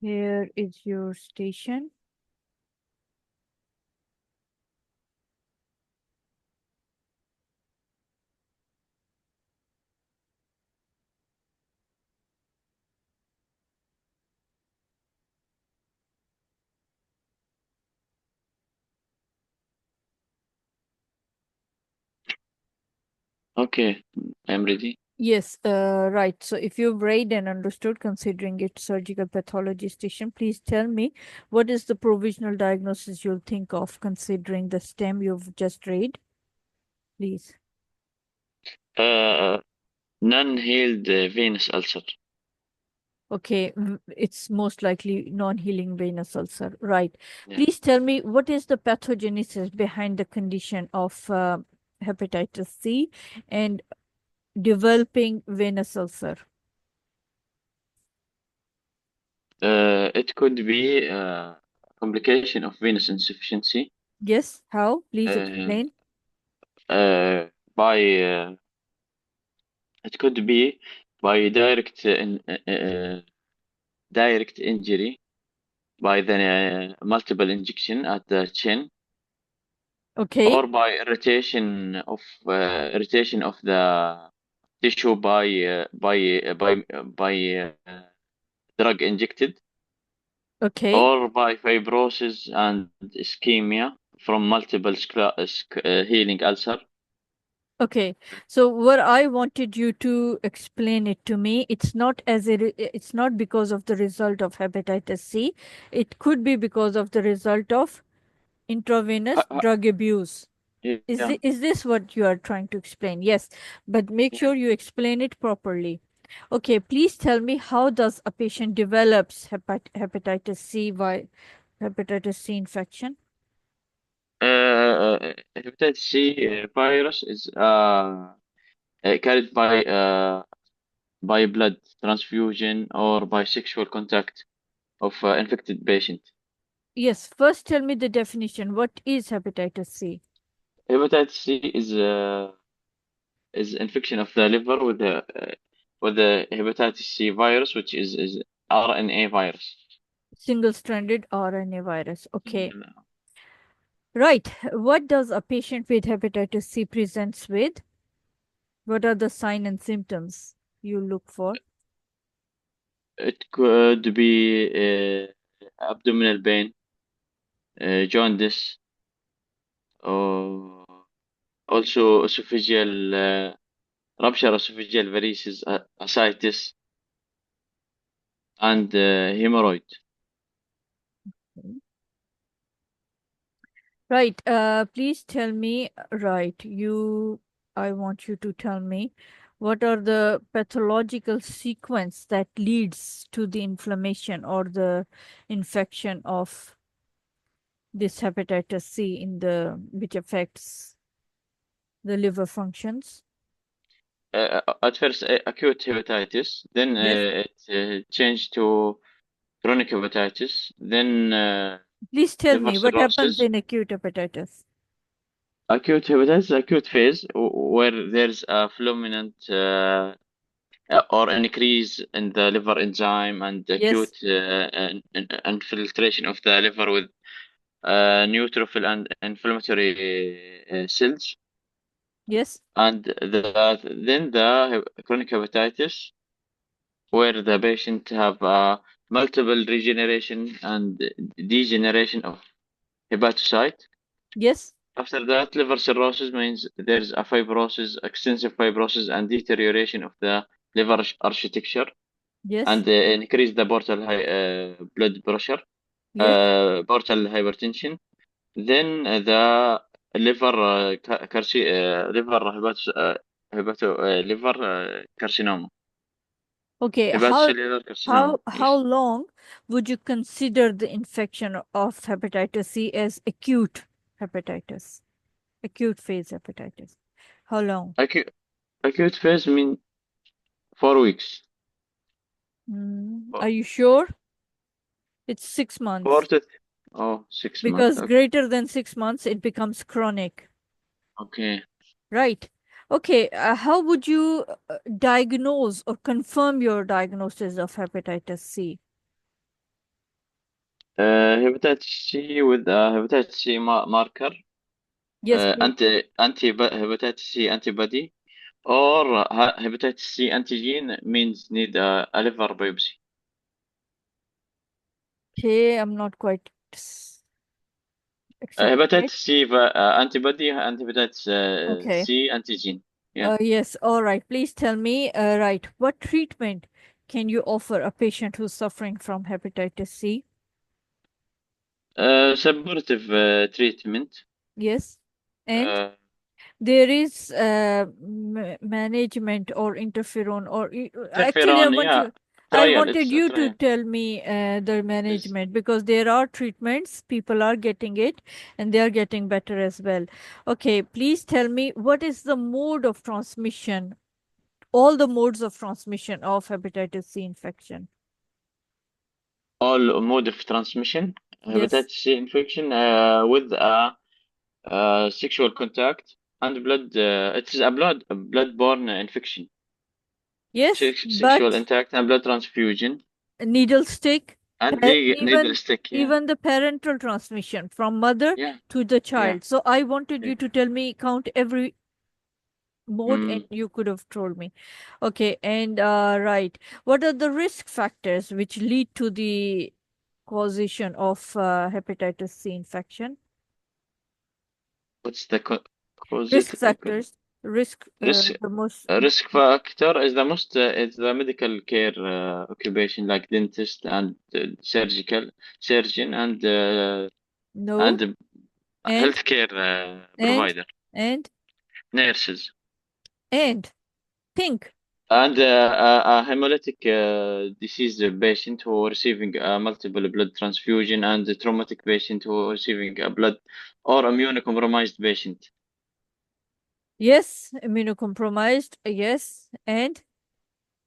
Here is your station. Okay, I'm ready. Yes, right. So if you've read and understood, considering it surgical pathology station, please tell me what is the provisional diagnosis you'll think of considering the stem you've just read, please. Uh, non-healed venous ulcer. Okay, it's most likely non-healing venous ulcer, right? Yeah. Please tell me what is the pathogenesis behind the condition of hepatitis C and developing venous ulcer. It could be a complication of venous insufficiency Yes, how? Please uh, explain. uh, by it could be by direct injury by the multiple injection at the chin Okay, or by irritation of the tissue by drug injected okay, or by fibrosis and ischemia from multiple healing ulcer. okay. So what I wanted you to explain it to me, it's not it's not because of the result of hepatitis C. It could be because of the result of Ha- intravenous ha- drug abuse. Yeah, Is this what you are trying to explain? Yes, but make yeah. sure you explain it properly. Okay, please tell me how does a patient develops hepatitis C by hepatitis C infection? Hepatitis C virus is carried by blood transfusion or by sexual contact of infected patient. Yes, first tell me the definition. What is hepatitis C? Hepatitis C is infection of the liver with the hepatitis C virus, which is RNA virus. Single-stranded RNA virus. Okay. Mm, Right. What does a patient with hepatitis C presents with? What are the signs and symptoms you look for? It could be abdominal pain, jaundice, or also esophageal rupture, esophageal varices, ascites, and hemorrhoid. Right. Please tell me, right, I want you to tell me what are the pathological sequence that leads to the inflammation or the infection of this hepatitis C which affects the liver functions. At first, acute hepatitis, then Yes. it changed to chronic hepatitis, then Please tell liver me what happens cirrhosis. in acute hepatitis. Acute hepatitis, acute phase where there's a fulminant or an increase in the liver enzyme and Yes. acute infiltration of the liver with neutrophil and inflammatory cells. Yes. And then the chronic hepatitis, where the patient have multiple regeneration and degeneration of hepatocyte. Yes. After that, liver cirrhosis means there's a fibrosis, extensive fibrosis and deterioration of the liver architecture Yes. and increase the portal blood pressure, Yes. portal hypertension. Then the liver liver liver carcinoma, Okay. hepatocellular carcinoma. How Yes. long would you consider the infection of hepatitis C as acute hepatitis? Acute phase hepatitis. How long? Acute, acute phase mean 4 weeks. Are you sure? It's six Four months. to 6 months. Because Okay. greater than 6 months, it becomes chronic. Okay. Right. Okay. How would you diagnose or confirm your diagnosis of hepatitis C? Hepatitis C with hepatitis C marker, Yes, please. hepatitis C antibody, or hepatitis C antigen means need a liver biopsy. Okay, I'm not quite accepting it. Hepatitis C antibody and hepatitis Okay. C antigen. Yeah. Yes, all right. Please tell me, right, what treatment can you offer a patient who's suffering from hepatitis C? Supportive treatment. Yes. And Uh, there is management or interferon or actually interferon, yeah. I Trial, wanted it's a you to trial. tell me the Is management because there are treatments, people are getting it and they are getting better as well. Okay, please tell me what is the mode of transmission, all the modes of transmission of hepatitis C infection. all mode of transmission. Yes. Hepatitis C infection with sexual contact and blood. It is a blood-borne infection. Yes, Sexual but contact and blood transfusion needle stick, and the needle even stick. Yeah, even the parental transmission from mother yeah, to the yeah. child. So I wanted Yeah. you to tell me, count every mode, and Mm. you could have told me. Okay, and right, what are the risk factors which lead to the causation of hepatitis C infection? What's the cause? Risk It factors, risk, risk the most. risk factor is the most is the medical care occupation like dentist and surgical surgeon and No. And healthcare and provider, and nurses, and think. and a hemolytic disease patient who are receiving multiple blood transfusion and a traumatic patient who are receiving a blood or immunocompromised patient. Yes, immunocompromised. Yes, and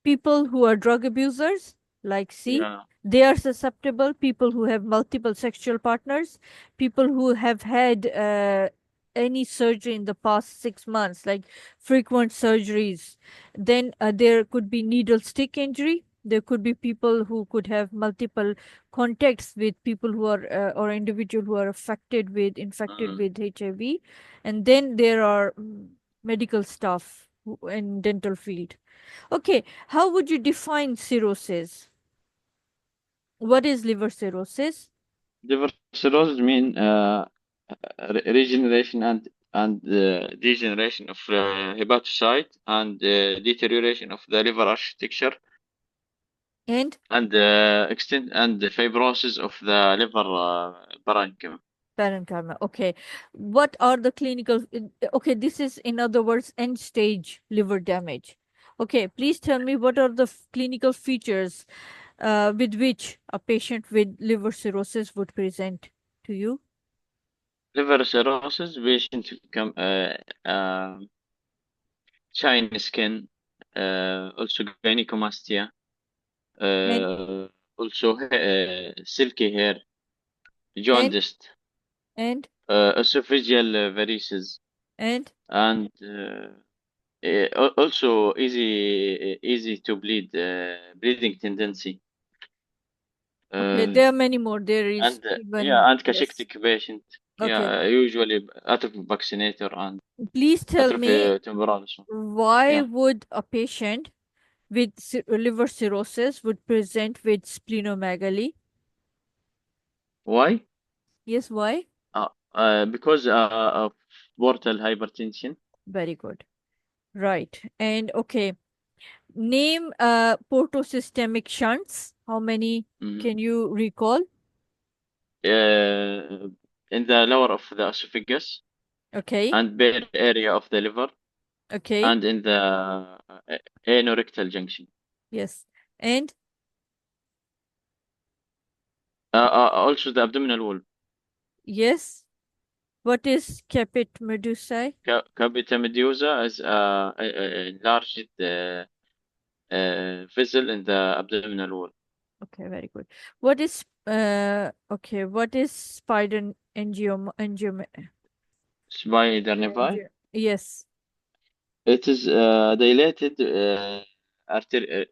people who are drug abusers, like C, Yeah. they are susceptible. People who have multiple sexual partners, people who have had any surgery in the past 6 months, like frequent surgeries. Then there could be needle stick injury. There could be people who could have multiple contacts with people who are or individual who are infected Mm. with HIV, and then there are medical staff in dental field. Okay, how would you define cirrhosis? What is liver cirrhosis? Liver cirrhosis mean regeneration and degeneration of hepatocyte and deterioration of the liver architecture And and extent and the fibrosis of the liver parenchyma. parenchyma. Okay, what are the clinical? Okay, this is in other words end stage liver damage. Okay, please tell me what are the clinical features with which a patient with liver cirrhosis would present to you. Liver cirrhosis patient become shiny skin, also gynecomastia, And uh, also silky hair, and jaundiced, and esophageal varices, and and also easy to bleed, bleeding tendency, okay, uh, there are many more. There is and even yeah, and yes. cachectic patient. Okay, Yeah, usually atrophy vaccinator and please tell me, atrophy temporalis. why Yeah, would a patient with liver cirrhosis would present with splenomegaly? why? Yes, why? Because of portal hypertension. Very good. Right. And okay, name portosystemic shunts. How many Mhm. can you recall? In the lower of the esophagus Okay. and bare area of the liver Okay. and in the anorectal junction. Yes. And Also the abdominal wall. yes. What is caput medusae? Capita medusa is a enlarged vessel in the abdominal wall. Okay, very good. What is okay, what is spider Spider nevi. yes. It is dilated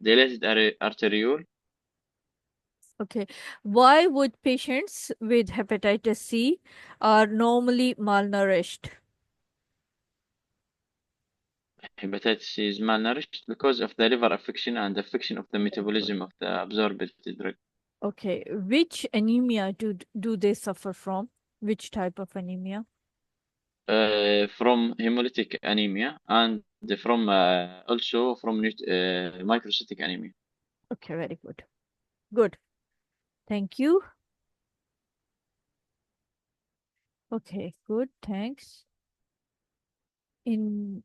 dilated arteriole Okay. Why would patients with hepatitis C are normally malnourished? Hepatitis C is malnourished because of the liver affection and affection of the metabolism of the absorbed drug. Okay. Which anemia do they suffer from? Which type of anemia? From hemolytic anemia and from also from microcytic anemia. Okay, very good. Good. Thank you. Okay, good. Thanks. In